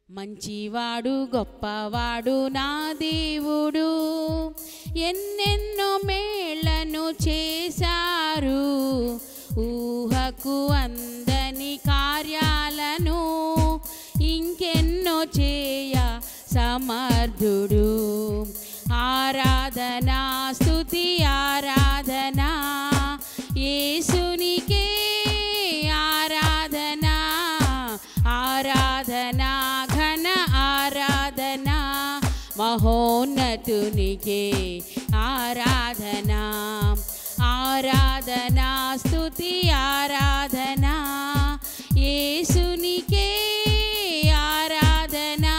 మంచివాడు గొప్పవాడు నా దేవుడు, ఎన్నెన్నో మేళ్లను చేశారు. ఊహకు అందని కార్యాలను ఇంకెన్నో చేయ సమర్థుడు. ఆరాధనా స్తుతి ఆరాధనా యేసునికే ఆరాధనా, ఆరాధనా ఘన ఆరాధనా మహోన్నతునికే ఆరాధనా. ఆరాధనా స్తుతి ఆరాధనా యేసునికే ఆరాధనా,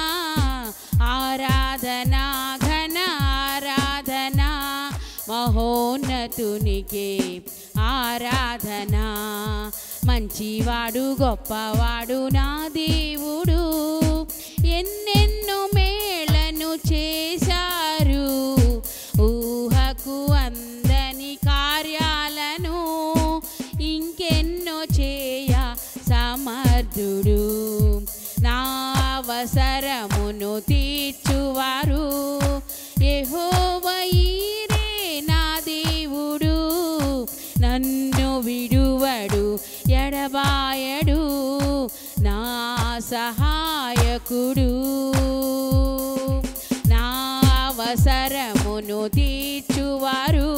ఆరాధనా ఘన ఆరాధనా మహోన్నతునికే ఆరాధనా. మంచివాడు గొప్పవాడు నా దేవుడు, ఎన్నెన్నో మేళ్లను చేశారు. ఊహకు అందని కార్యాలను ఇంకెన్నో చేయ సమర్థుడు. నా అవసరమును తీర్చువారు యెహోవా ఈరే నా దేవుడు. నన్ను విడువడు ఎడబాయడు నా సహాయకుడు. నా అవసరమును తీర్చువారు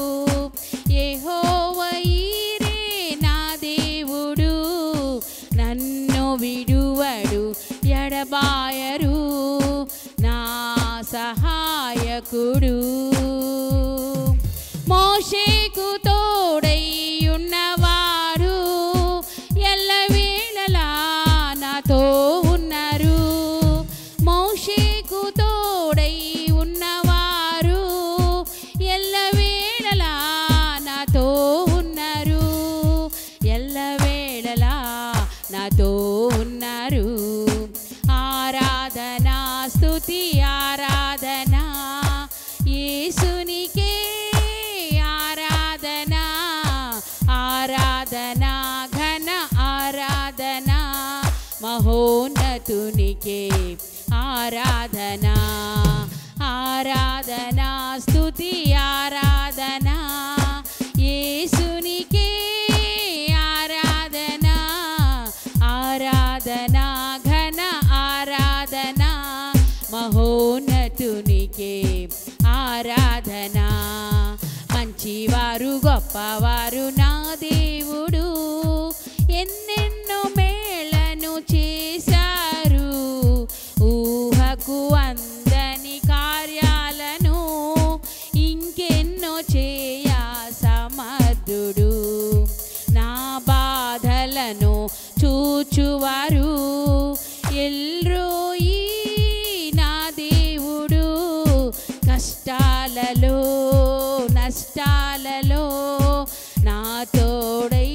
యెహోవా ఈరే నా దేవుడు. నన్ను విడువడు ఎడబాయరు నా సహాయకుడు. మోషేకు తోడై ఉన్నవారు ఎల్లవేళలా నాతో ఉన్నారు. మోషేకు తోడై ఉన్నవారు ఎల్లవేళలా నాతో ఉన్నారు. ఎల్లవేళలా నాతో ఉన్నారు. ఆరాధనా స్తుతి ఆరాధనా యేసునికే ఆరాధనా, ఆరాధనా ఘన ఆరాధనా మహోన్నతునికే ఆరాధనా. ఆరాధనా స్తుతి ఆరాధనా యేసునికే ఆరాధనా, ఆరాధనా ఘన ఆరాధనా మహోన్నతునికే ఆరాధనా. మంచివారు గొప్పవారు నా దేవుడు, ఎన్నెన్నో మేళ్లను చేశారు. ఊహకు అందని కార్యాలను ఇంకెన్నో చేయ సమర్థుడు. నా బాధలను చూచువారు ఎల్రోయి నా దేవుడు. కష్టాలలో నష్టాలలో నా తోడై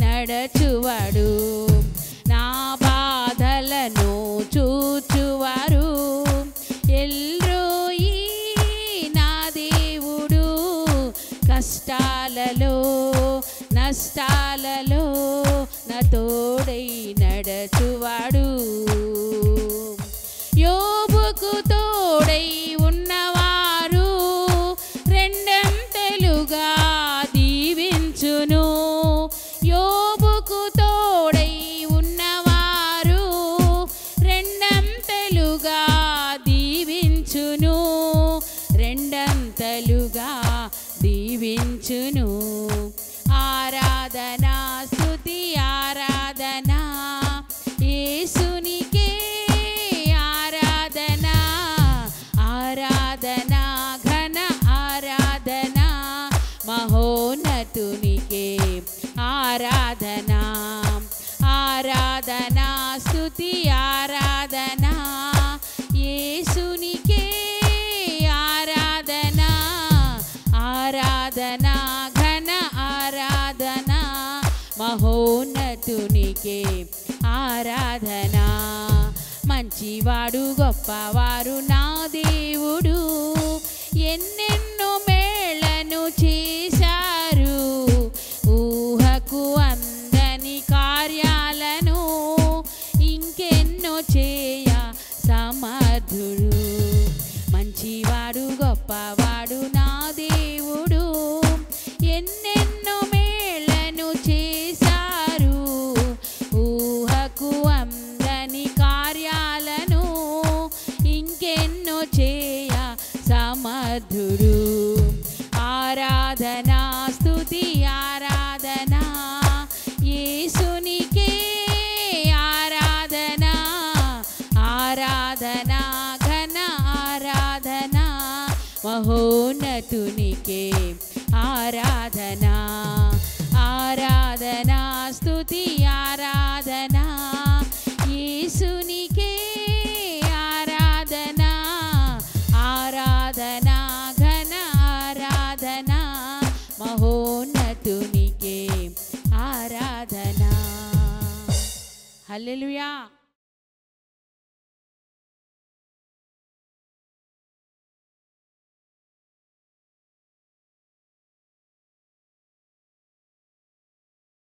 నడచువాడు. నా బాధలను చూచువారు ఎల్రోయి నా దేవుడు. కష్టాలలో నష్టాలలో నా తోడై నడచువాడు. యోబుకు తోడై ఉన్నవారు రెండంతలుగా దీవించును. యోబుకు తోడై ఉన్నవారు రెండంతలుగా దీవించును, రెండంతలుగా దీవించును. ఆరాధనా స్తుతి ఆరాధనా యేసునికే ఆరాధనా, ఆరాధనా ఘన ఆరాధనా మహోన్నతునికే ఆరాధనా. ఆరాధనా స్తుతి ఆరాధనా యేసునికే ఆరాధనా, ఆరాధనా ఘన ఆరాధనా మహోన్నతునికే ఆరాధనా. మంచివాడు గొప్పవారు నా దేవుడు, ఎన్నెన్నో మేళ్లను చేశారు. ఊహకు అందని కార్యాలను ఇంకెన్నో చేయ మహోన్నతునికే ఆరాధనా ఆరాధనా స్తుతి ఆరాధనా యేసునికే ఆరాధనా ఆరాధనా ఘన ఆరాధనా మహోన్నతునికే ఆరాధనా హల్లెలూయా.